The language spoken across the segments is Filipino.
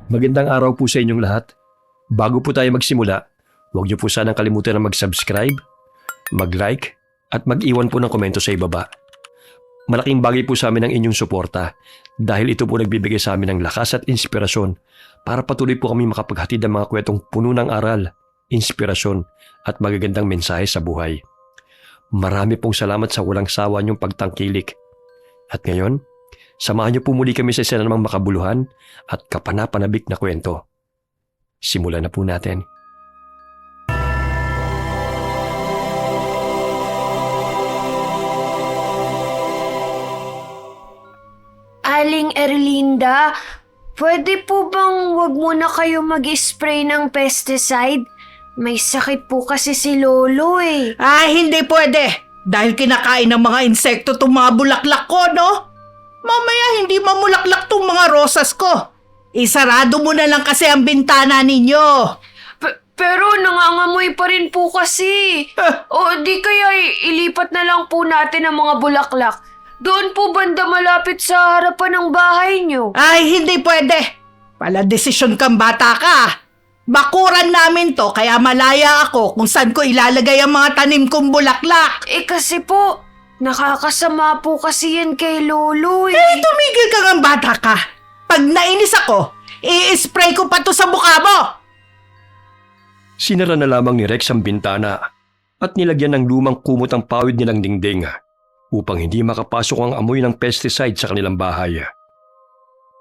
Magandang araw po sa inyong lahat. Bago po tayo magsimula, huwag niyo po sanang kalimutan na mag-subscribe, mag-like, at mag-iwan po ng komento sa ibaba. Malaking bagay po sa amin ang inyong suporta dahil ito po nagbibigay sa amin ng lakas at inspirasyon para patuloy po kami makapaghatid ng mga kwentong puno ng aral, inspirasyon, at magagandang mensahe sa buhay. Marami pong salamat sa walang sawa niyong pagtangkilik. At ngayon, samahan niyo po muli kami sa isa na namang makabuluhan at kapanapanabik na kwento. Simulan na po natin. Aling Erlinda, pwede po bang wag muna kayo mag-spray ng pesticide? May sakit po kasi si Lolo eh. Ay, hindi pwede. Dahil kinakain ng mga insekto itong mga bulaklak ko, no? Mamaya hindi mamulaklak tong mga rosas ko. Isarado mo na lang kasi ang bintana ninyo. Pero nangangamoy pa rin po kasi. O di kaya ilipat na lang po natin ang mga bulaklak. Doon po banda malapit sa harapan ng bahay nyo. Ay, hindi pwede. Pala desisyon kang bata ka. Bakuran namin to kaya malaya ako kung saan ko ilalagay ang mga tanim kong bulaklak. Kasi po, nakakasama po kasi yan kay Lolo eh. Tumigil ka ng bata ka. Pag nainis ako, i-spray ko pa to sa mukha mo. Sinara na lamang ni Rex ang bintana at nilagyan ng lumang kumot ang pawid nilang dingding upang hindi makapasok ang amoy ng pesticide sa kanilang bahay.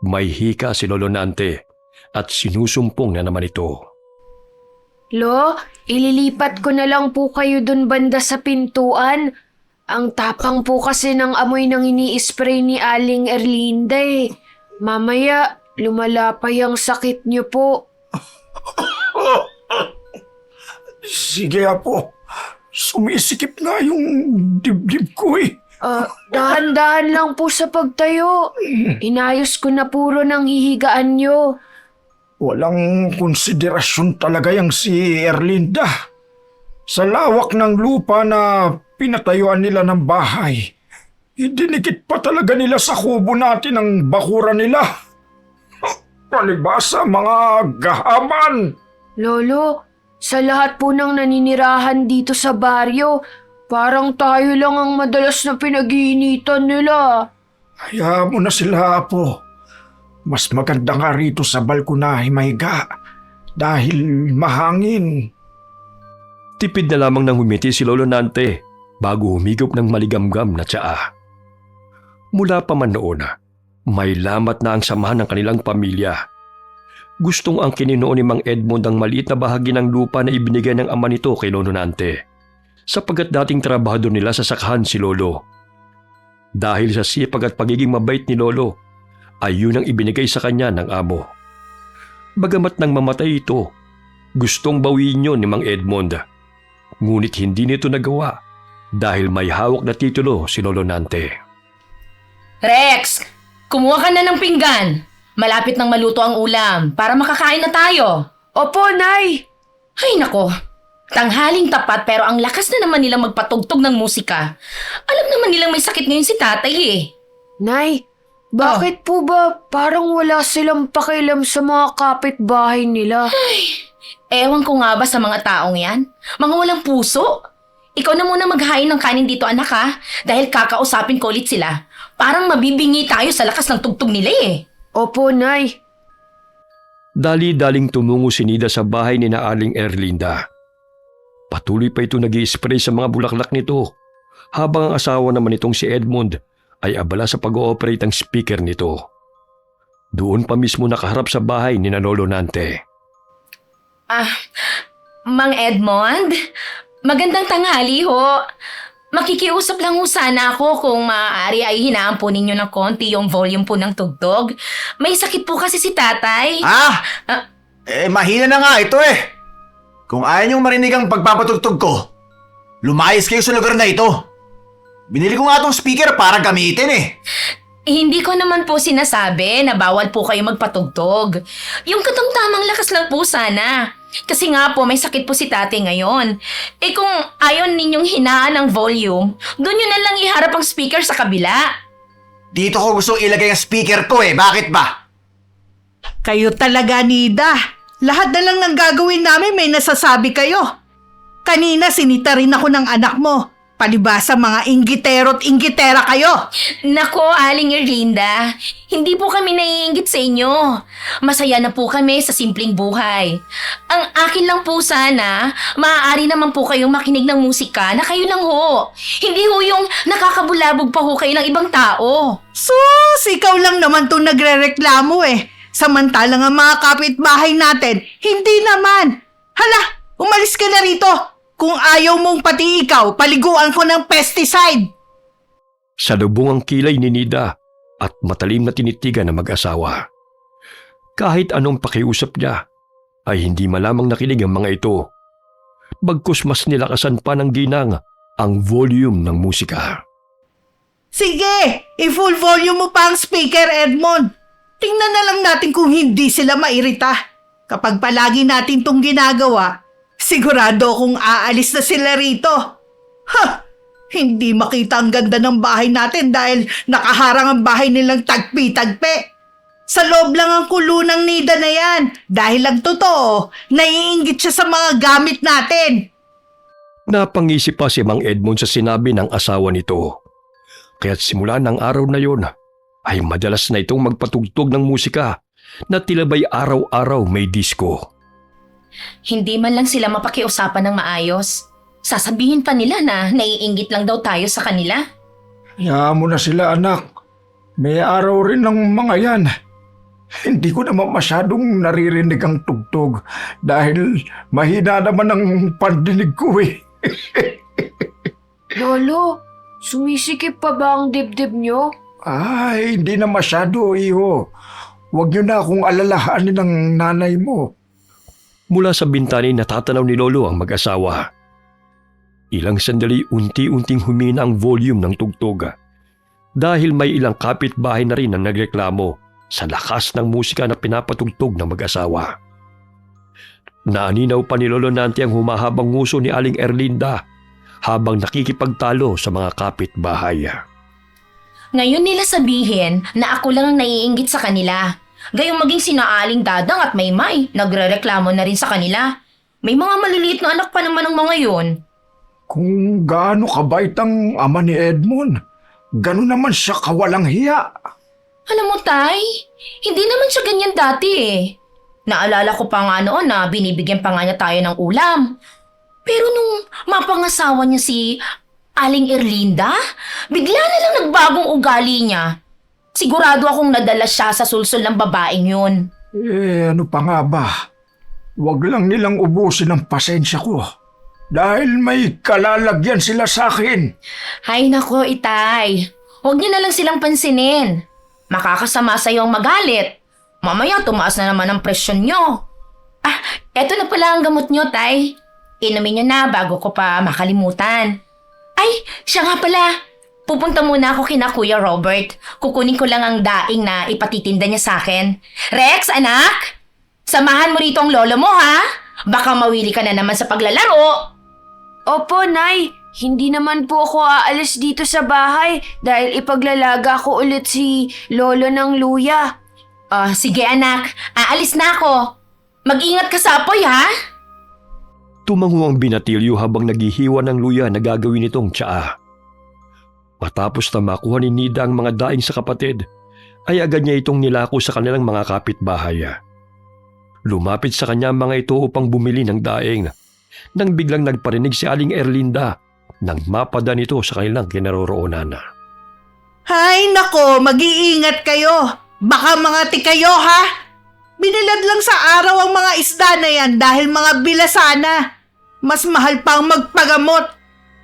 May hika si Lolo Nante at sinusumpong na naman ito. Lo, ililipat ko na lang po kayo dun banda sa pintuan. Ang tapang po kasi ng amoy ng ini-spray ni Aling Erlinda eh. Mamaya, lumalapay ang sakit niyo po. Sige Apo, sumisikip na yung dibdib ko eh. Dahan-dahan lang po sa pagtayo. Inayos ko na puro ng hihigaan niyo. Walang konsiderasyon talaga yang si Erlinda. Sa lawak ng lupa na pinatayuan nila ng bahay, idinikit pa talaga nila sa kubo natin ang bakura nila. Palibasa mga gahaman. Lolo, sa lahat po ng naninirahan dito sa baryo, parang tayo lang ang madalas na pinag-iinitan nila. Hayaan mo na sila, Apo. Mas maganda nga rito sa balkonahe mahiga dahil mahangin. Tipid na lamang nang humiti si Lolo Nante bago humigop ng maligamgam na tsaa. Mula pa man noon, may lamat na ang samahan ng kanilang pamilya. Gustong ang kininoon ni Mang Edmond ang maliit na bahagi ng lupa na ibinigay ng ama nito kay Lolo Nante, sapagkat dating trabahador nila sa sakahan si Lolo. Dahil sa sipag at pagiging mabait ni Lolo, ay yun ang ibinigay sa kanya ng amo. Bagamat nang mamatay ito, gustong bawiin yun ni Mang Edmond. Ngunit hindi nito nagawa dahil may hawak na titulo si Lolo Nante. Rex, kumuha ka na ng pinggan. Malapit nang maluto ang ulam para makakain na tayo. Opo, Nay! Ay nako, tanghaling tapat pero ang lakas na naman nilang magpatugtog ng musika. Alam naman nilang may sakit ngayon si tatay eh. Nay, bakit po ba parang wala silang pakialam sa mga kapitbahay nila? Ewan ko nga ba sa mga taong yan? Mga walang puso? Ikaw na muna maghain ng kanin dito anak ha, dahil kakausapin ko ulit sila. Parang mabibingi tayo sa lakas ng tugtog nila eh. Opo, Nay. Dali-daling tumungo si Nida sa bahay ni na Aling Erlinda. Patuloy pa ito nag-i-spray sa mga bulaklak nito, habang ang asawa naman nitong si Edmond ay abala sa pag-ooperate ng speaker nito. Doon pa mismo nakaharap sa bahay ni Lolo Nante. Mang Edmond, magandang tanghali ho. Makikiusap lang ho sana ako kung maaari ay hinaan po ninyo ng konti yung volume po ng tugtog. May sakit po kasi si tatay. Mahina na nga ito eh. Kung ayaw niyong marinig ang pagpapatugtog ko, lumayas kayo sa lugar na ito. Binili ko nga tong speaker para gamitin eh. Hindi ko naman po sinasabi na bawal po kayo magpatugtog. Yung katamtamang lakas lang po sana. Kasi nga po may sakit po si tate ngayon. Kung ayaw ninyong hinaan ang volume, doon nyo na lang iharap ang speaker sa kabila. Dito ko gustong ilagay ang speaker ko eh. Bakit ba? Kayo talaga, Nida. Lahat na lang ng gagawin namin may nasasabi kayo. Kanina sinita rin ako ng anak mo. Palibasa mga inggitero't inggitera kayo. Nako, Aling Erlinda, hindi po kami naiinggit sa inyo. Masaya na po kami sa simpleng buhay. Ang akin lang po sana, maaari naman po kayong makinig ng musika na kayo lang ho. Hindi ho yung nakakabulabog pa ho kayo ng ibang tao. Sus, ikaw lang naman itong nagre-reklamo eh. Samantalang ang mga kapitbahay natin, hindi naman. Hala, umalis ka na rito. Kung ayaw mong pati ikaw, paliguan ko ng pesticide. Sa lubong ang kilay ni Nida at matalim na tinitigan ng mag-asawa. Kahit anong pakiusap niya, ay hindi malamang nakinig ang mga ito. Bagkus mas nilakasan pa ng ginang ang volume ng musika. Sige, i-full volume mo pa ang speaker, Edmond. Tingnan na lang natin kung hindi sila mairita. Kapag palagi natin tong ginagawa, sigurado akong aalis na sila rito. Hindi makita ang ganda ng bahay natin dahil nakaharang ang bahay nilang tagpi-tagpi. Sa loob lang ang kulunang Nida na yan. Dahil lang totoo, naiinggit siya sa mga gamit natin. Napangisip pa si Mang Edmond sa sinabi ng asawa nito. Kaya't simula ng araw na yon, ay madalas na itong magpatugtog ng musika na tila ba'y araw-araw may disco. Hindi man lang sila mapakiusapan ng maayos. Sasabihin pa nila na naiinggit lang daw tayo sa kanila. Hayaan mo na sila, anak. May araw rin ng mga yan. Hindi ko naman masyadong naririnig ang tugtog dahil mahina naman ang pandinig ko eh. Lolo, sumisikip pa ba ang dibdib nyo? Ay, hindi na masyado, iho. Huwag niyo na akong alalahanin ng nanay mo. Mula sa bintani natatanaw ni Lolo ang mag-asawa. Ilang sandali unti-unting humina ang volume ng tugtog. Dahil may ilang kapitbahay na rin ang nagreklamo sa lakas ng musika na pinapatugtog ng mag-asawa. Naaninaw pa ni Lolo Nante ang humahabang nguso ni Aling Erlinda habang nakikipagtalo sa mga kapitbahay. Ngayon nila sabihin na ako lang ang naiinggit sa kanila. Gayong maging sina Aling Dadang at Maymay, nagrereklamo na rin sa kanila. May mga maliliit na anak pa naman ng mga yon. Kung gaano kabait ang ama ni Edmond, gano'n naman siya kawalang hiya. Alam mo, Tay, hindi naman siya ganyan dati eh. Naalala ko pa nga noon na binibigyan pa nga niya tayo ng ulam. Pero nung mapangasawa niya si Aling Erlinda, bigla na lang nagbagong ugali niya. Sigurado akong nadala siya sa sulsol ng babaeng yun. Ano pa nga ba? Huwag lang nilang ubusin ang pasensya ko. Dahil may kalalagyan sila sa akin. Hay nako, Itay. Huwag niyo na lang silang pansinin. Makakasama sa'yo ang magalit. Mamaya tumaas na naman ang presyon niyo. Eto na pala ang gamot niyo, Tay. Inumin niyo na bago ko pa makalimutan. Ay, siya nga pala. Pupunta muna ako kina Kuya Robert. Kukunin ko lang ang daing na ipatitinda niya sa akin. Rex, anak! Samahan mo rito ang lolo mo, ha? Baka mawili ka na naman sa paglalaro. Opo, Nay. Hindi naman po ako aalis dito sa bahay dahil ipaglalaga ko ulit si Lolo ng Luya. Sige anak, aalis na ako. Mag-ingat ka sa apoy, ha? Tumango ang binatilyo habang naghihiwa ng luya na gagawin nitong tsaa. Matapos na makuha ni Nida ang mga daing sa kapatid, ay agad niya itong nilako sa kanilang mga kapitbahay. Lumapit sa kanya ang mga ito upang bumili ng daing, nang biglang nagparinig si Aling Erlinda nang mapada nito sa kanilang kinaroroonan. Hay nako, mag-iingat kayo. Baka mga tikayo ha. Binilad lang sa araw ang mga isda na yan dahil mga bilasana. Mas mahal pa ang magpagamot.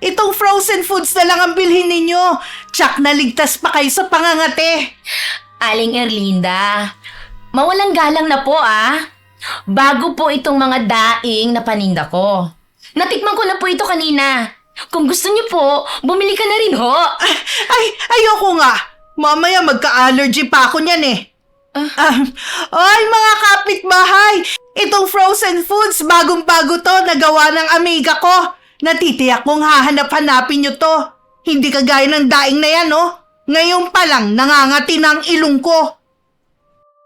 Itong frozen foods na lang ang bilhin ninyo. Tsak na ligtas pa kayo sa pangangate. Aling Erlinda, mawalang galang na po Bago po itong mga daing na paninda ko. Natikman ko na po ito kanina. Kung gusto niyo po, bumili ka na rin ho. Ay, ayoko nga. Mamaya magka-allergy pa ako niyan eh. Ay, mga kapitbahay! Itong frozen foods, bagong-bago to, nagawa ng amiga ko. Natitiyak kong hahanap-hanapin nyo to. Hindi kagaya ng daing na yan, oh. Ngayon pa lang, nangangati ng ilong ko.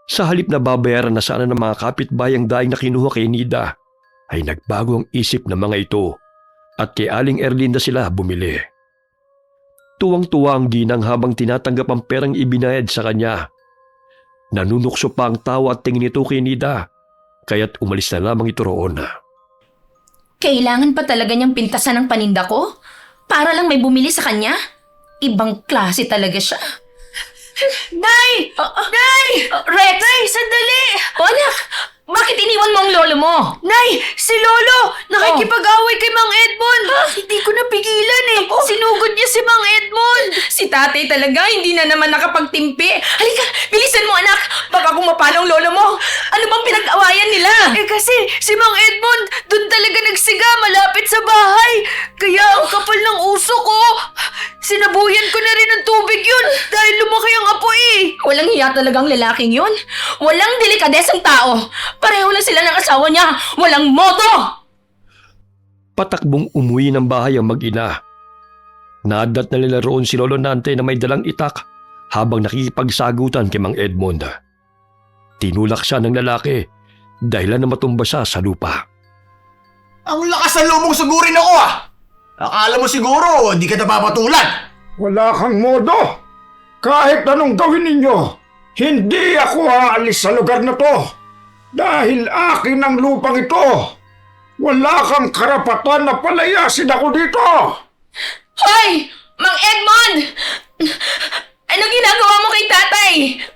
Sa halip na babayaran na sana ng mga kapitbayang daing na kinuha kay Nida, ay nagbago ang isip ng mga ito at kay Aling Erlinda sila bumili. Tuwang-tuwa ang ginang habang tinatanggap ang perang ibinayad sa kanya. Nanunukso pa ang tawa at tingin ito kay Nida, kaya't umalis na lamang ito roon. Kailangan pa talaga niyang pintasan ng paninda ko? Para lang may bumili sa kanya? Ibang klase talaga siya. Nay! Nay! Rex! Nay, sandali! O anak, bakit iniwan mo ang lolo mo? Nay, si Lolo! Nakikipag-away kay Mang Edmond! Hindi ko napigilan eh! Sinugod niya si Mang Edmond! Si tatay talaga hindi na naman nakapagtimpi. Halika, bilisan mo anak. Baka kung mapalo ang lolo mo. Ano bang pinag-awayan nila? Eh kasi si Mang Edmond doon talaga nagsiga malapit sa bahay. Kaya ang kapal ng uso ko. Sinabuyan ko na rin ng tubig yun dahil lumaki ang apoy eh. Walang hiya talagang lalaking yun. Walang delikadesang tao. Pareho lang sila ng asawa niya. Walang modo! Patakbong umuwi ng bahay ang mag-ina. Naadat na nila roon si Lolo Nante na may dalang itak habang nakikipagsagutan kay Mang Edmond. Tinulak siya ng lalaki dahilan na matumba siya sa lupa. Ang lakas ng lumong sugurin ako ah! Akala mo siguro hindi ka napapatulan. Wala kang modo. Kahit anong gawin ninyo, hindi ako aalis sa lugar na to. Dahil akin ang lupang ito. Wala kang karapatan na palayasin ako dito. Hoy! Mang Edmond! Anong ginagawa mo kay tatay?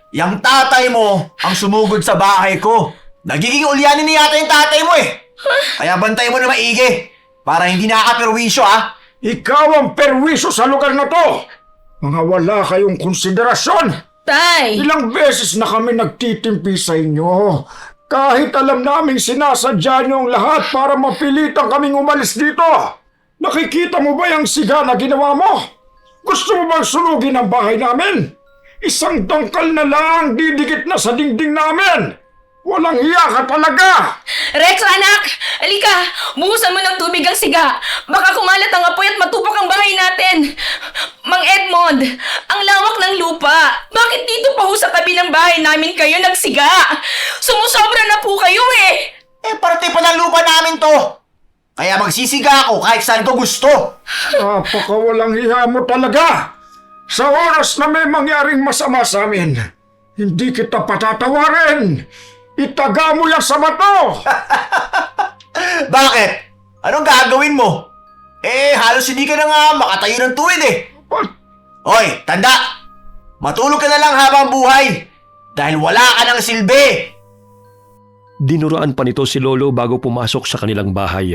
Yang tatay mo ang sumugod sa bahay ko. Nagiging ulyanin ni yata yung tatay mo eh. Kaya bantay mo na maigi. Para hindi nakakaperwisyo ah. Ikaw ang perwisyo sa lugar na to. Mga wala kayong konsiderasyon. Tay! Ilang beses na kami nagtitimpi sa inyo. Kahit alam naming sinasadya niyo ang lahat para mapilitan kaming umalis dito. Nakikita mo ba yung siga na ginawa mo? Gusto mo bang sunugin ang bahay namin? Isang tangkal na lang didikit na sa dingding namin. Walang hiya ka talaga! Rex, anak! Alika! Buhusan mo ng tubig ang siga! Baka kumalat ang apoy at matupok ang bahay natin! Mang Edmond! Ang lawak ng lupa! Bakit dito pa ho sa tabi ng bahay namin kayo nagsiga? Sumusobra na po kayo eh! Eh parte pa ng lupa namin to. Kaya magsisiga ako kahit saan ko gusto. Napakawalang hiya mo talaga! Sa oras na may mangyaring masama sa amin, hindi kita patatawarin! Itaga mo yan sa bato! Bakit? Anong gagawin mo? Eh, halos hindi ka na nga makatayo ng tuwid eh. Hoy, tanda! Matulog ka na lang habang buhay! Dahil wala ka ng silbi! Dinuraan pa nito si Lolo bago pumasok sa kanilang bahay.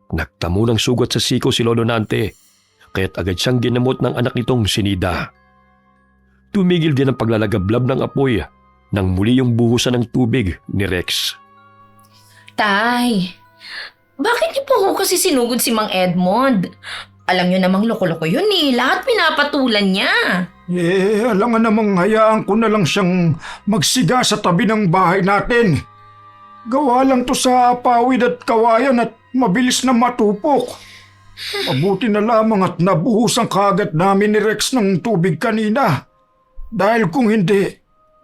Nagtamo ng sugat sa siko si Lolo Nante, kaya't agad siyang ginamot ng anak nitong si Nida. Tumigil din ang paglalagablab ng apoy nang muli yung buhusan ng tubig ni Rex. Tay, bakit niyo po ho kasi sinugod si Mang Edmond? Alam niyo namang loko-loko yun eh. Lahat pinapatulan niya. Eh, alam nga namang hayaan ko na lang siyang magsiga sa tabi ng bahay natin. Gawa lang to sa pawid at kawayan at mabilis na matupok. Mabuti na lamang at nabuhusan kaagad namin ni Rex ng tubig kanina. Dahil kung hindi,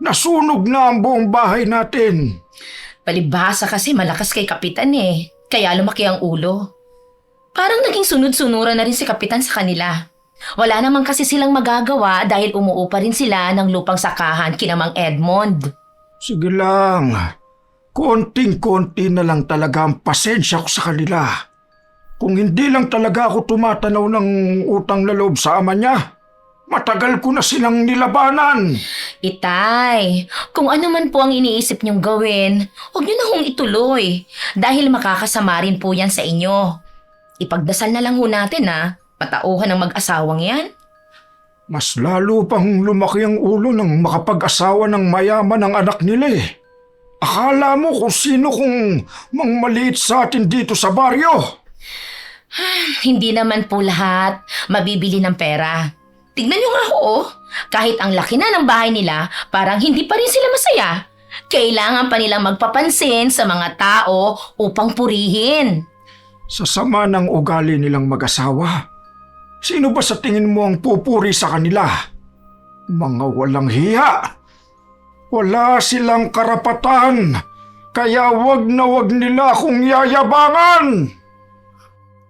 nasunog na ang buong bahay natin. Palibhasa kasi malakas kay Kapitan eh. Kaya lumaki ang ulo. Parang naging sunod-sunuran na rin si Kapitan sa kanila. Wala naman kasi silang magagawa dahil umuupa rin sila ng lupang sakahan kina Mang Edmond. Sige lang. Konting-konti na lang talaga ang pasensya ko sa kanila. Kung hindi lang talaga ako tumatanaw ng utang na loob sa ama niya, matagal ko na silang nilabanan. Itay, kung ano man po ang iniisip niyong gawin, huwag niyo na hong ituloy. Dahil makakasama rin po yan sa inyo. Ipagdasal na lang ho natin patauhan ng mag-asawang yan. Mas lalo pang lumaki ang ulo ng makapag-asawa ng mayaman ang anak nila eh. Akala mo kung sino kung mangmaliit sa atin dito sa baryo. Hindi naman po lahat mabibili ng pera. Tignan niyo nga ho, kahit ang laki na ng bahay nila, parang hindi pa rin sila masaya. Kailangan pa nilang magpapansin sa mga tao upang purihin. Sa sama ng ugali nilang mag-asawa, sino ba sa tingin mo ang pupuri sa kanila? Mga walang hiya! Wala silang karapatan, kaya wag na wag nila akong yayabangan.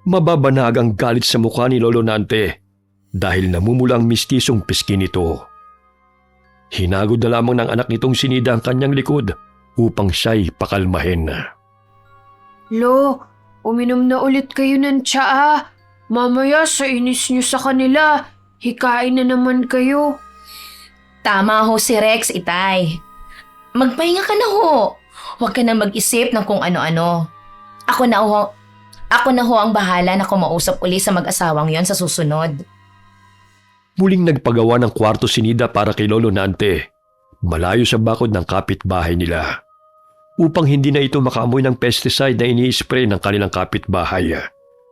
Mababanag ang galit sa mukha ni Lolo Nante dahil namumulang mistisong piskin nito. Hinagod na lamang ng anak nitong sinida ang kanyang likod upang siya'y pakalmahin. Lo, uminom na ulit kayo ng tsaa. Mamaya sa inis niyo sa kanila, hikain na naman kayo. Tama ho si Rex, Itay. Magpahinga ka na ho. Huwag ka na mag-isip ng kung ano-ano. Ako na ho ang bahala na kumausap uli sa mag-asawang yon sa susunod. Muling nagpagawa ng kwarto si Nida para kay Lolo Nante, malayo sa bakod ng kapitbahay nila, upang hindi na ito makaamoy ng pesticide na ini-spray ng kanilang kapitbahay.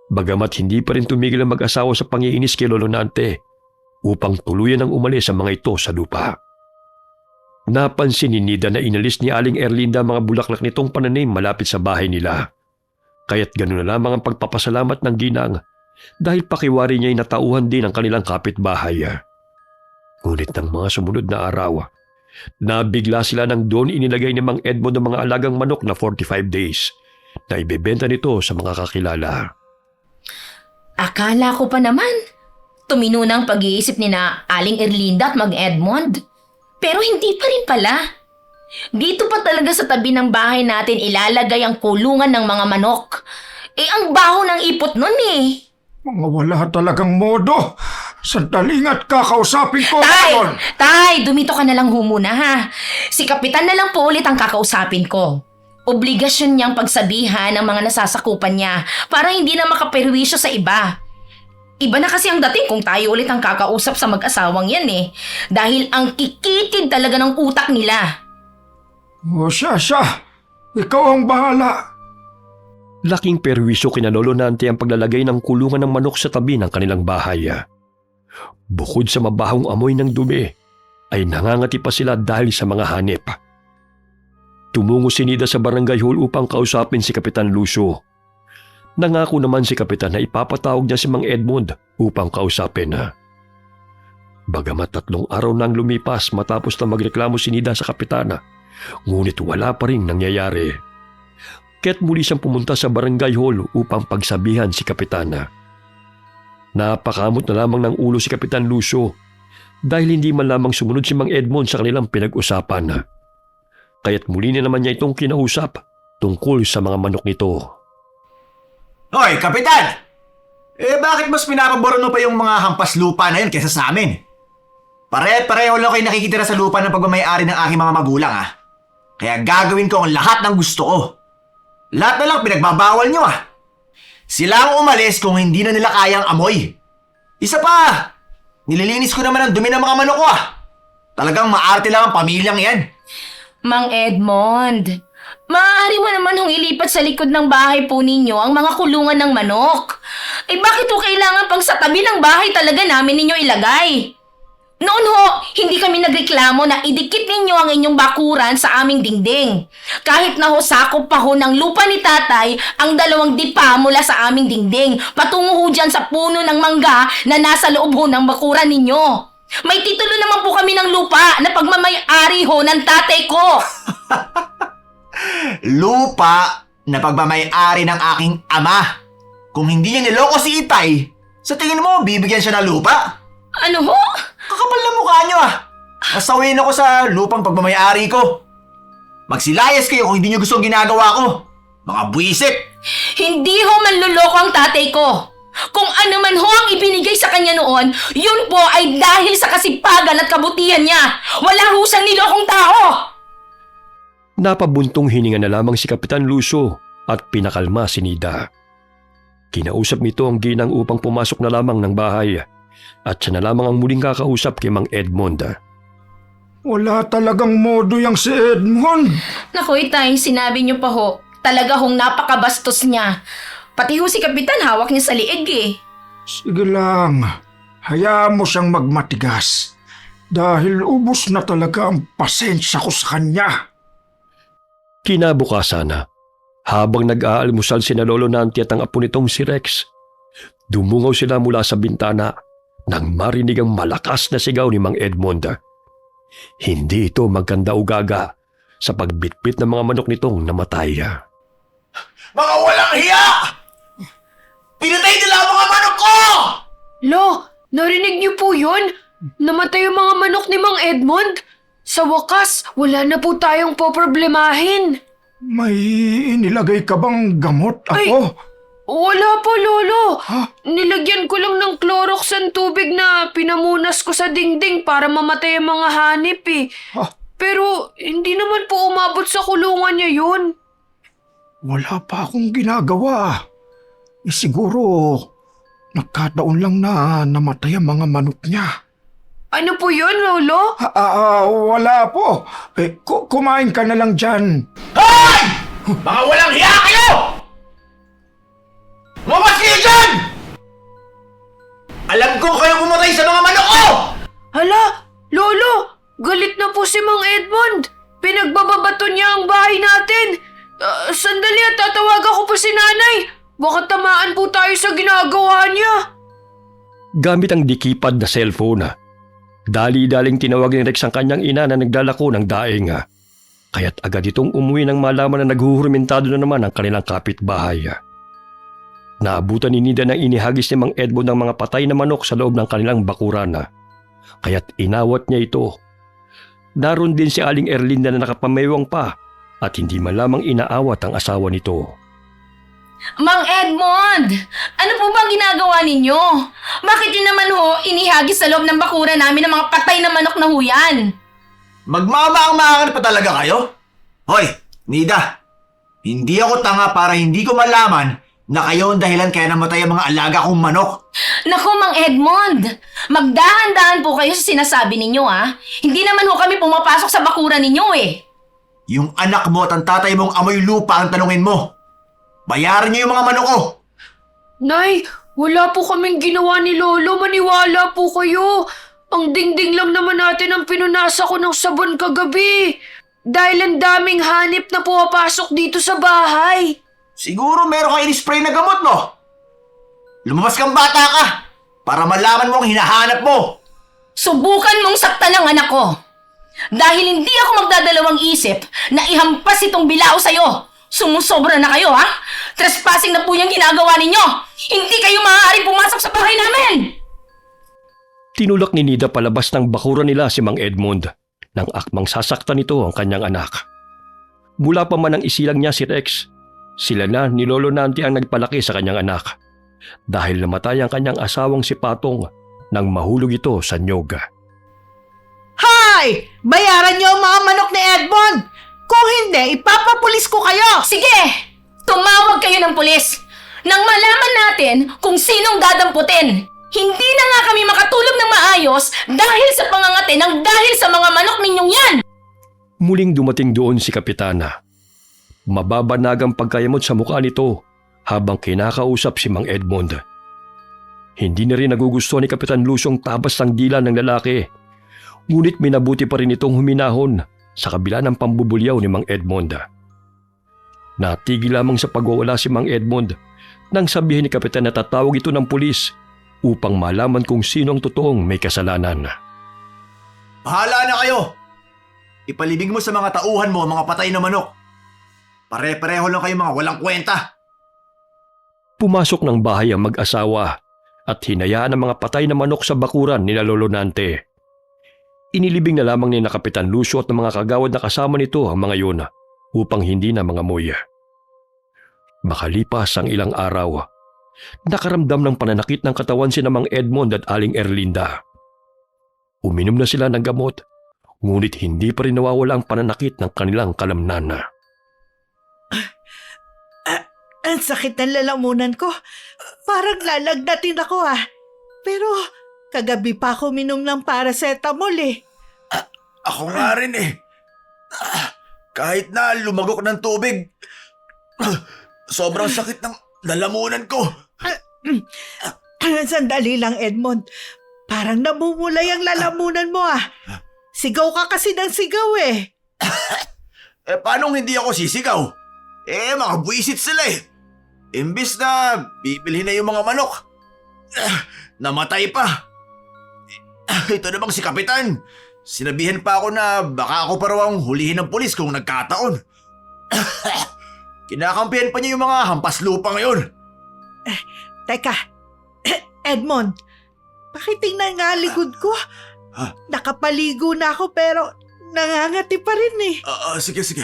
Bagamat hindi pa rin tumigil ang mag-asawa sa pangiinis kay Lolo Nante upang tuluyan ang umalis sa mga ito sa lupa. Napansin ni Nida na inalis ni Aling Erlinda ang mga bulaklak nitong pananim malapit sa bahay nila. Kaya't gano'n na lamang ang pagpapasalamat ng ginang dahil pakiwari niya'y natauhan din ang kanilang kapitbahay. Ngunit ng mga sumunod na araw, nabigla sila nang doon inilagay ni Mang Edmond ang mga alagang manok na 45 days na ibebenta nito sa mga kakilala. Akala ko pa naman, tumino ng pag-iisip ni na Aling Erlinda at Mang Edmond. Pero hindi pa rin pala. Dito pa talaga sa tabi ng bahay natin ilalagay ang kulungan ng mga manok. Ang baho ng ipot nun eh. Mga wala talagang modo. Sandaling at kakausapin ko. Tay, dumito ka na lang muna ha. Si Kapitan na lang po ulit ang kakausapin ko. Obligasyon niyang pagsabihan ang mga nasasakupan niya para hindi na makaperwisyo sa iba. Iba na kasi ang dating kung tayo ulit ang kakausap sa mag-asawang yan eh. Dahil ang kikitid talaga ng utak nila. O siya. Ikaw ang bahala. Laking perwisyo kina Lolo Nante ang paglalagay ng kulungan ng manok sa tabi ng kanilang bahay. Bukod sa mabahong amoy ng dumi, ay nangangati pa sila dahil sa mga hanip. Tumungo si Nida sa barangay hall upang kausapin si Kapitan Lucio. Nangako naman si Kapitan na ipapatawag niya si Mang Edmond upang kausapin. Bagamat 3 araw nang lumipas matapos na magreklamo si Nida sa Kapitan, ngunit wala pa rin nangyayari. Kaya't muli siyang pumunta sa barangay hall upang pagsabihan si Kapitan. Napakamot na lamang ng ulo si Kapitan Lucio dahil hindi man lamang sumunod si Mang Edmond sa kanilang pinag-usapan. Kaya't muli na naman niya itong kinausap tungkol sa mga manok nito. Hoy, Kapitan! Bakit mas pinapaboro mo pa yung mga hampas lupa na yun kaysa sa amin? Pare-pareho lang kayo nakikitira sa lupa ng pagmamayari ng aking mga magulang Kaya gagawin ko ang lahat ng gusto ko. Lahat na lang pinagbabawal nyo Sila ang umalis kung hindi na nila kayang amoy. Isa pa, nililinis ko naman ang dumi ng mga manok ko Talagang maarte lang ang pamilyang yan. Mang Edmond, maaari mo naman hong ilipat sa likod ng bahay po ninyo ang mga kulungan ng manok. Bakit ho kailangan pang sa tabi ng bahay talaga namin ninyo ilagay? Noon ho, hindi kami nagreklamo na idikit ninyo ang inyong bakuran sa aming dingding. Kahit na ho sakop pa ho ng lupa ni tatay ang 2 dipa mula sa aming dingding, patungo ho dyan sa puno ng mangga na nasa loob ho ng bakuran ninyo. May titulo naman po kami ng lupa na pagmamayari ho ng tatay ko. Lupa na pagmamayari ng aking ama. Kung hindi niya niloko si Itay, sa tingin mo bibigyan siya ng lupa? Ano ho? Kakapal na mukha niyo Nasawin ako sa lupang pagmamayari ko. Magsilayas kayo kung hindi niyo gusto ang ginagawa ko. Mga buwisit! Hindi ho manluloko ang tatay ko. Kung ano man ho ang ibinigay sa kanya noon, yun po ay dahil sa kasipagan at kabutihan niya. Wala ho siyang nilokong tao. Napabuntong hininga na lamang si Kapitan Lucio at pinakalma si Nida. Kinausap nito ang ginang upang pumasok na lamang ng bahay at siya na lamang ang muling kakausap kay Mang Edmond. Wala talagang modo yang si Edmond. Naku, Itay, sinabi niyo pa ho. Talaga hong napakabastos niya. Pati ho si Kapitan hawak niya sa liig Sige lang, hayaan mo siyang magmatigas. Dahil ubos na talaga ang pasensya ko sa kanya. Kinabukasan, habang nag-aalmusal sina Lolo Nante at ang apo nitong si Rex, dumungaw sila mula sa bintana nang marinig ang malakas na sigaw ni Mang Edmond. Hindi ito magkanda ugaga sa pagbitbit ng mga manok nitong namatay. Mga walang hiya! Pinatay nila ang mga manok ko! Lo, narinig niyo po yun? Namatay yung mga manok ni Mang Edmond. Sa wakas, wala na po tayong poproblemahin. May inilagay ka bang gamot, Ay! Apo? Wala po, Lolo. Ha? Nilagyan ko lang ng Clorox ang tubig na pinamunas ko sa dingding para mamatay ang mga hanip eh. Ha? Pero hindi naman po umabot sa kulungan niya yun. Wala pa akong ginagawa. Siguro, nagkataon lang na namatay ang mga manok niya. Ano po yun, Lolo? Wala po. Kumain ka na lang dyan. Hoy! Mga walang hiya kayo! Lumabas kayo dyan! Alam ko kayong pumatay sa mga manok ko! Hala, Lolo, galit na po si Mang Edmond. Pinagbababato niya ang bahay natin. Sandali at tatawagan ko po si Nanay. Baka tamaan po tayo sa ginagawa niya. Gamit ang dikipad na cellphone, dali-daling tinawag ni Rex ang kanyang ina na naglalako ng daing. Kaya't agad itong umuwi nang malaman na naghuhurmentado na naman ang kanilang kapitbahay. Naabutan ni Nida ng inihagis ni Mang Edmond ng mga patay na manok sa loob ng kanilang bakuran. Kaya't inawat niya ito. Naroon din si Aling Erlinda na nakapamewang pa at hindi man lamang inaawat ang asawa nito. Mang Edmond, ano po bang ginagawa ninyo? Bakit yun naman ho inihagis sa loob ng bakura namin ng mga patay na manok na huyan? Magmamaang-maangan pa talaga kayo? Hoy, Nida, hindi ako tanga para hindi ko malaman na kayo ang dahilan kaya namatay ang mga alaga kong manok. Naku, Mang Edmond, magdahan-dahan po kayo sa sinasabi ninyo Hindi naman ho kami pumapasok sa bakura ninyo eh. Yung anak mo at ang tatay mong amoy lupa ang tanungin mo. Bayaran niyo yung mga manok ko. Nay, wala po kaming ginawa ni Lolo. Maniwala po kayo. Ang dingding lang naman natin ang pinunasa ko ng sabon kagabi. Dahil ang daming hanip na pumapasok dito sa bahay. Siguro meron kang in-spray na gamot, no? Lumabas kang bata ka para malaman mo ang hinahanap mo. Subukan mong saktan ang anak ko. Dahil hindi ako magdadalawang isip na ihampas itong bilao sa'yo. Sumusobra na kayo, Trespassing na po yung ginagawa ninyo. Hindi kayo maaaring pumasok sa bahay namin. Tinulak ni Nida palabas ng bakuran nila si Mang Edmond nang akmang sasaktan nito ang kanyang anak. Mula pa man ang isilang niya si Rex, sila na ni Lolo Nante ang nagpalaki sa kanyang anak dahil namatay ang kanyang asawang si Patong nang mahulog ito sa niyog. Hay! Bayaran niyo ang mga manok ni Edmond! Kung hindi, ipapapulis ko kayo! Sige, tumawag kayo ng pulis nang malaman natin kung sinong dadamputin. Hindi na nga kami makatulog ng maayos dahil sa pangangati ng dahil sa mga manok ninyong yan. Muling dumating doon si Kapitana. Mababanagang pagkayamot sa mukha nito habang kinakausap si Mang Edmond. Hindi na rin nagugustuhan ni Kapitan Luciong tabas ng dila ng lalaki. Ngunit minabuti pa rin itong huminahon sa kabila ng pambubulyaw ni Mang Edmond. Natigil lamang sa pagwawala si Mang Edmond nang sabihin ni Kapitan na tatawag ito ng pulis upang malaman kung sino ang totoong may kasalanan. Bahala na kayo! Ipalibing mo sa mga tauhan mo ang mga patay na manok. Pare-pareho lang kayo mga walang kwenta. Pumasok ng bahay ang mag-asawa at hinayaan ang mga patay na manok sa bakuran ni Lolo Nante. Inilibing na lamang ni na Kapitan Lucio at ng mga kagawad na kasama nito ang mga yun upang hindi na mga moya. Makalipas ang ilang araw, nakaramdam ng pananakit ng katawan si Mang Edmond at Aling Erlinda. Uminom na sila ng gamot, ngunit hindi pa rin nawawala ang pananakit ng kanilang kalamnan. Ang sakit ng lalamunan ko. Parang lalagnatin ako Pero kagabi pa ako minom ng paracetamol Ako nga rin Kahit na lumagok ng tubig, sobrang sakit ng lalamunan ko. Sandali lang, Edmond. Parang namumulay ang lalamunan mo Sigaw ka kasi ng sigaw Paano hindi ako sisigaw? Mga buwisit sila Imbis na bibilhin na yung mga manok, namatay pa. Ito namang si Kapitan. Sinabihan pa ako na baka ako pa raw ang hulihin ng pulis kung nagkataon. Kinakampihan pa niya yung mga hampas lupa ngayon. Teka, Edmond, pakitingnan nga likod ko. Ha? Nakapaligo na ako pero nangangati pa rin eh. Sige.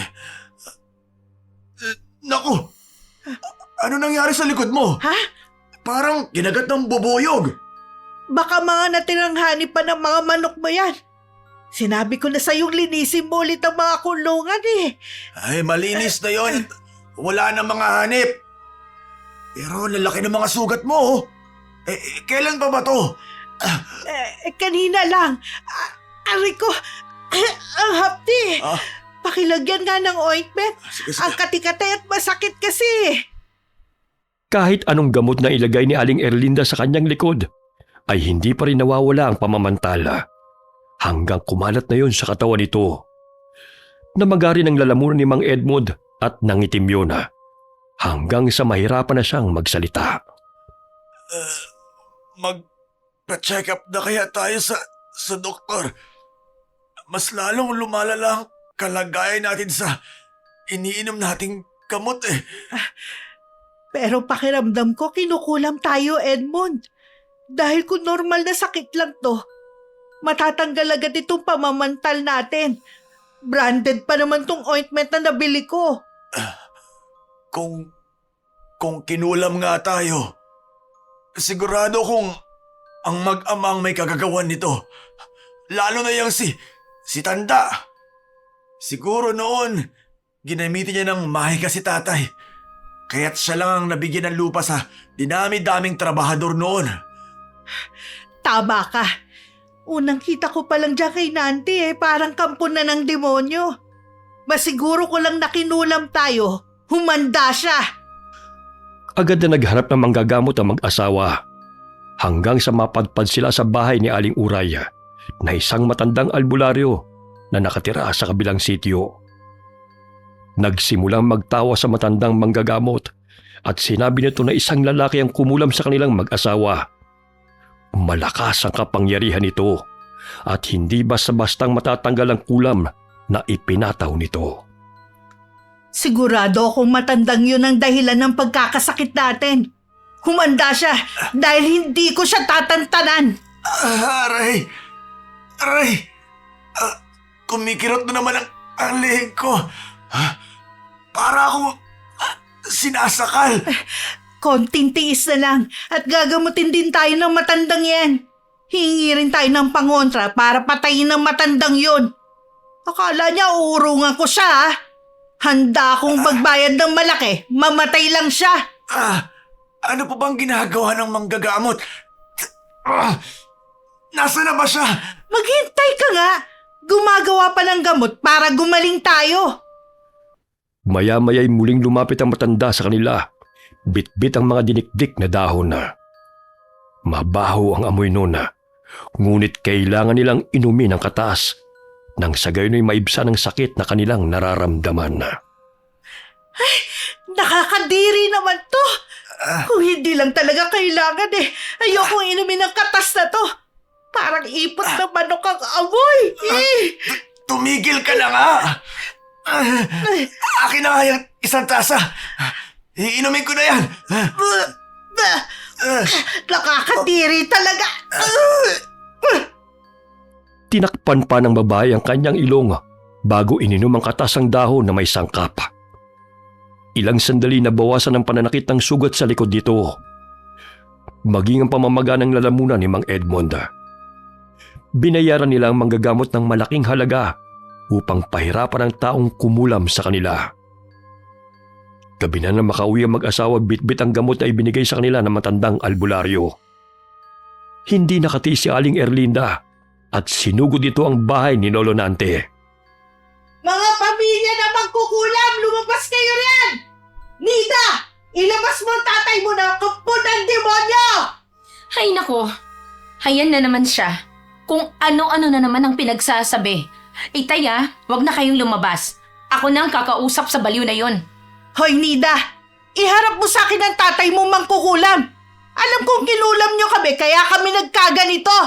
Naku! Ano nangyari sa likod mo? Ha? Parang kinagat ng bubuyog. Baka mga natirang hani pa ng mga manok mo yan. Sinabi ko na sa'yong linisin mo ulit ang mga kulungan eh. Ay, malinis na yon. Wala na mga hanip. Pero lalaki ng mga sugat mo. Oh. Kailan pa ba to? Kanina lang. Ari ko, ang hapdi. Ah, Pakilagyan nga ng ointment. sige. Ang kati-kati at masakit kasi. Kahit anong gamot na ilagay ni Aling Erlinda sa kanyang likod, ay hindi pa rin nawawala ang pamamantala. Hanggang kumalat na yon sa katawan nito. Namagari ng lalamunan ni Mang Edmund at nangitim yun na. Hanggang sa mahirapan na siyang magsalita. Magpa-check up na kaya tayo sa doktor. Mas lalong lumalala ang kalagayan natin sa iniinom nating gamot eh. Pero pakiramdam ko kinukulam tayo, Edmond. Dahil kung normal na sakit lang to, matatanggal agad itong pamamantal natin. Branded pa naman tong ointment na nabili ko. Kung kinulam nga tayo, sigurado kung ang mag-amang may kagagawan nito. Lalo na yung si Tanda. Siguro noon, ginamitin niya ng mahika si tatay. Kaya't siya lang ang nabigyan ng lupa sa dinami-daming trabahador noon. Tama ka. Unang kita ko palang dyan kay Nanti parang kampo na ng demonyo. Masiguro ko lang nakinulam tayo. Humanda siya. Agad na naghanap ng manggagamot ang mag-asawa. Hanggang sa mapadpad sila sa bahay ni Aling Uray na isang matandang albularyo na nakatira sa kabilang sitio. Nagsimulang magtawa sa matandang manggagamot at sinabi nito na isang lalaki ang kumulam sa kanilang mag-asawa. Malakas ang kapangyarihan nito at hindi basta-bastang matatanggal ang kulam na ipinataw nito. Sigurado akong matandang yun ang dahilan ng pagkakasakit natin. Humanda siya dahil hindi ko siya tatantanan. Aray! Kumikirot na naman ang lihig ko. Para akong sinasakal. Konting tiis na lang at gagamutin din tayo ng matandang yan. Hingi rin tayo ng pangontra para patayin ng matandang yun. Akala niya uurungan ko siya ha. Handa akong magbayad ng malaki, mamatay lang siya. Ano pa bang ginagawa ng manggagamot? Nasaan na ba siya? Maghintay ka nga. Gumagawa pa ng gamot para gumaling tayo. Maya-maya'y muling lumapit ang matanda sa kanila. Bit-bit ang mga dinikdik na dahon na. Mabaho ang amoy noon na. Ngunit kailangan nilang inumin ang katas nang sa gayon ay maibsan ang sakit na kanilang nararamdaman na. Ay, nakakadiri naman to. Kung hindi lang talaga kailangan ayokong inumin ang katas na to. Parang ipot na manok ang amoy. Tumigil ka na nga! Akin na nga yung isang tasa. Iinumin ko na yan. Nakakadiri talaga. Tinakpan pa ng babae ang kanyang ilong bago ininom ang katasang dahon na may sangkap. Ilang sandali na bawasan ang pananakit ng sugat sa likod dito. Maging ang pamamaga ng lalamunan ni Mang Edmond. Binayaran nila ang manggagamot ng malaking halaga upang pahirapan ang taong kumulam sa kanila. Gabi na makauwi ang mag-asawa, bitbit ang gamot na ibinigay sa kanila ng matandang albularyo. Hindi nakatiis si Aling Erlinda at sinugod ito ang bahay ni Lolo Nante. Mga pamilya na magkukulam, lumabas kayo riyan! Nida! Ilabas mo ang tatay mo na kampo ng demonyo! Ay nako, hayan na naman siya. Kung ano-ano na naman ang pinagsasabi. Taya, wag na kayong lumabas. Ako na ang kakausap sa baliw na yon. Hoy Nida, iharap mo sa akin ang tatay mo mangkukulam. Alam kong kinulam nyo kami kaya kami nagkaganito.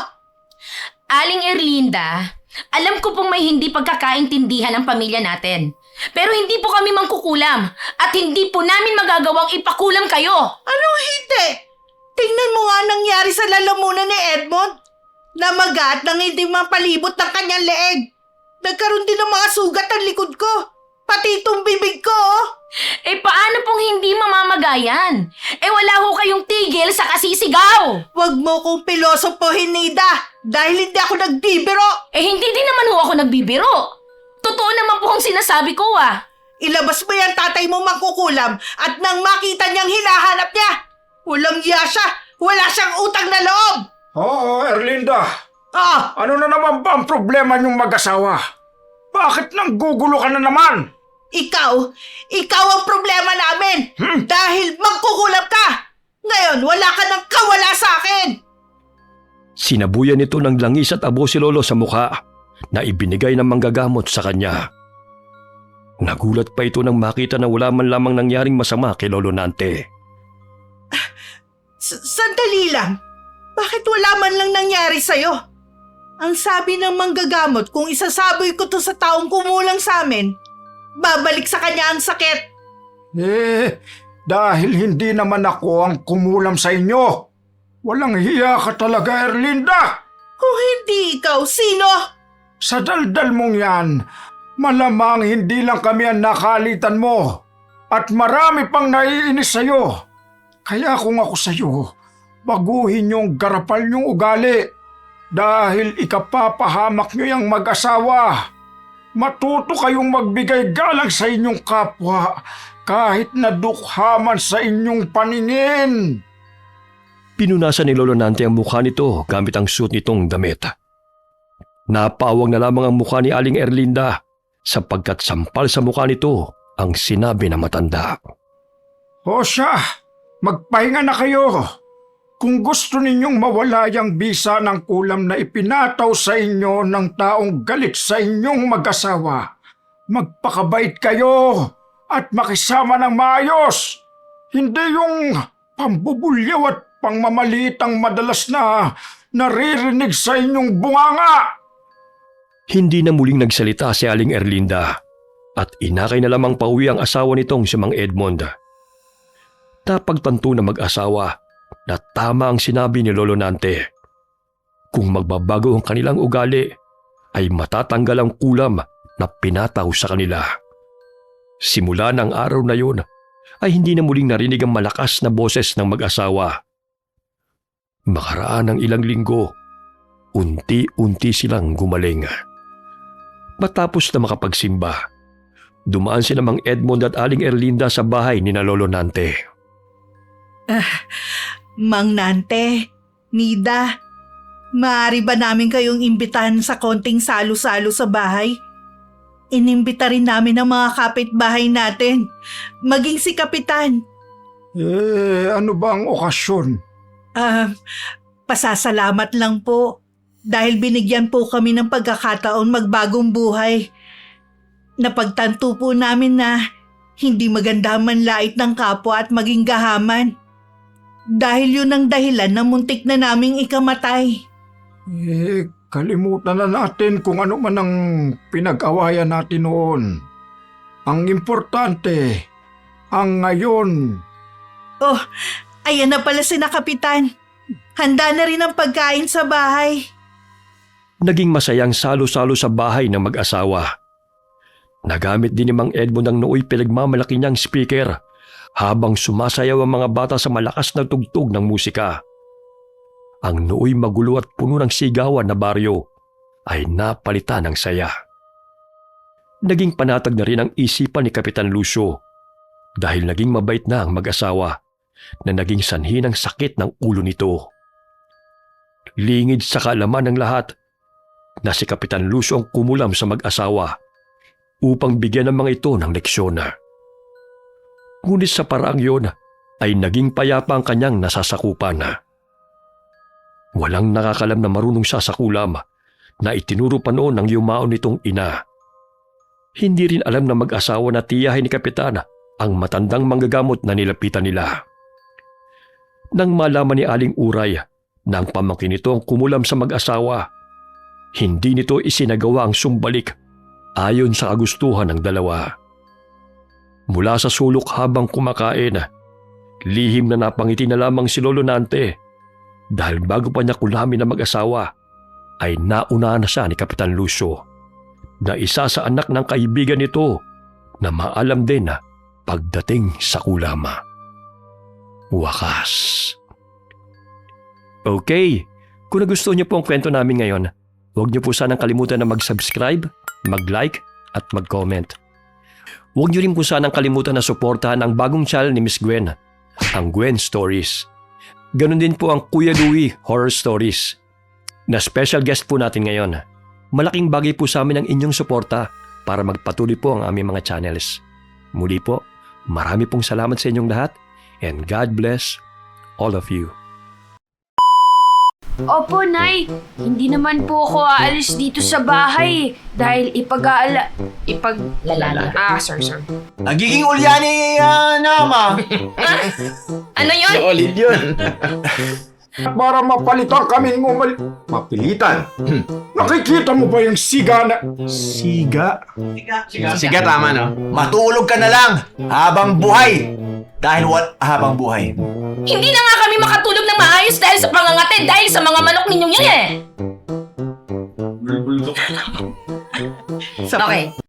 Aling Erlinda, Alam ko pong may hindi pagkakaintindihan ng pamilya natin. Pero hindi po kami mangkukulam at hindi po namin magagawang ipakulam kayo. Anong hindi? Tingnan mo nga nangyari sa lalamunan ni Edmond. Namagat nang hindi mapalibot ng kanyang leeg. Nagkaroon din ng mga sugat ang likod ko. Pati itong bibig ko. Paano pong hindi mamamagayan? Wala ho kayong tigil sa kasisigaw. Huwag mo kong pilosopohin, Nida. Dahil hindi ako nagbibiro. Hindi din naman ho ako nagbibiro. Totoo naman po ang sinasabi ko Ilabas mo yan tatay mo mangkukulam at nang makita niyang hinahanap niya. Walang iya siya. Wala siyang utang na loob. Oo, Erlinda. Ah, Ano na naman ba ang problema niyong mag-asawa? Bakit nang gugulo ka na naman? ikaw ang problema namin. Dahil magkukulam ka. Ngayon, wala ka nang kawala sa akin. Sinabuyan nito ng langis at abo si Lolo sa mukha na ibinigay ng manggagamot sa kanya. Nagulat pa ito nang makita na wala man lamang nangyaring masama kay Lolo Nante. Sandali lang. Bakit wala man lang nangyari sa'yo? Ang sabi ng manggagamot, kung isasaboy ko to sa taong kumulang sa amin, babalik sa kanya ang sakit. Dahil hindi naman ako ang kumulam sa inyo. Walang hiya ka talaga, Erlinda. Kung hindi ikaw, sino? Sa daldal mong yan, malamang hindi lang kami ang nakalitan mo. At marami pang naiinis sa'yo. Kaya kung ako sa'yo, baguhin yung garapal niyong ugali. Dahil ikapapahamak niyo yung mag-asawa. Matuto kayong magbigay galang sa inyong kapwa kahit na dukhaman sa inyong paningin. Pinunasan ni Lolo Nante ang mukha nito gamit ang suot nitong damit. Napawang na lamang ang mukha ni Aling Erlinda sapagkat sampal sa mukha nito ang sinabi ng matanda. O siya, magpahinga na kayo. Kung gusto ninyong mawala yung bisa ng kulam na ipinataw sa inyo ng taong galit sa inyong mag-asawa, magpakabait kayo at makisama ng maayos. Hindi yung pambubulyaw at pangmamaliit ang madalas na naririnig sa inyong bunganga. Hindi na muling nagsalita si Aling Erlinda at inakay na lamang pauwi ang asawa nitong si Mang Edmond. Napagtanto na mag-asawa na tama ang sinabi ni Lolo Nante. Kung magbabago ang kanilang ugali, ay matatanggal ang kulam na pinataw sa kanila. Simula ng araw na yun, ay hindi na muling narinig ang malakas na boses ng mag-asawa. Makaraan ng ilang linggo, unti-unti silang gumaling. Matapos na makapagsimba, dumaan sina Mang Edmond at Aling Erlinda sa bahay ni na Lolo Nante. Mang Nante, Nida, maaari ba namin kayong imbitahan sa konting salo-salo sa bahay? Inimbita rin namin ang mga kapitbahay natin, maging si Kapitan. Ano ba ang okasyon? Pasasalamat lang po dahil binigyan po kami ng pagkakataon magbagong buhay. Napagtanto po namin na hindi maganda manlait ng kapwa at maging gahaman. Dahil yun ang dahilan na muntik na naming ikamatay. Kalimutan na natin kung ano man ang pinag-awayan natin noon. Ang importante, ang ngayon. Oh, ayan na pala si na Kapitan. Handa na rin ang pagkain sa bahay. Naging masayang salo-salo sa bahay ng mag-asawa. Nagamit din ni Mang Edmond ang nooy pinagmamalaki niyang speaker habang sumasayaw ang mga bata sa malakas na tugtog ng musika. Ang nooy magulo at puno ng sigawan na baryo ay napalitan ng saya. Naging panatag na rin ang isipan ni Kapitan Lucio dahil naging mabait na ang mag-asawa na naging sanhi ng sakit ng ulo nito. Lingid sa kaalaman ng lahat na si Kapitan Lucio ang kumulam sa mag-asawa upang bigyan ng mga ito ng leksyon. Ngunit sa paraang yun ay naging payapa ang kanyang nasasakupan. Walang nakakalam na marunong siya sa kulam na itinuro pa noon ng yumaon nitong ina. Hindi rin alam na mag-asawa na tiyahin ni Kapitan ang matandang manggagamot na nilapitan nila. Nang malaman ni Aling Uray na ang pamangkin nito ang kumulam sa mag-asawa, Hindi nito isinagawa ang sumbalik ayon sa kagustuhan ng dalawa. Mula sa sulok habang kumakain, lihim na napangiti na lamang si Lolo Nante dahil bago pa niya kulamin na mag-asawa ay nauna na siya ni Kapitan Lucio na isa sa anak ng kaibigan nito na maalam din na pagdating sa kulama. Wakas. Okay, kung nagustuhan niyo po ang kwento namin ngayon, huwag niyo po sanang kalimutan na mag-subscribe, mag-like at mag-comment. Huwag niyo rin po sanang kalimutan na suportahan ang bagong channel ni Miss Gwen, ang Gwen Stories. Ganon din po ang Kuya Louie Horror Stories, na special guest po natin ngayon. Malaking bagay po sa amin ang inyong suporta para magpatuloy po ang aming mga channels. Muli po, marami pong salamat sa inyong lahat and God bless all of you. Opo, Nay. Hindi naman po ako aalis dito sa bahay dahil Lalala. sorry. Nagiging ulyani nama. Ano yun? Solid yun. Para mapalitan kami Mapilitan. Nakikita mo ba yung siga na... Siga? Sige, tama no? Matulog ka na lang habang buhay. Dahil habang buhay. Hindi na nga kami makatulog ng maayos dahil sa pangangatid, dahil sa mga manok ninyong yan eh. Okay.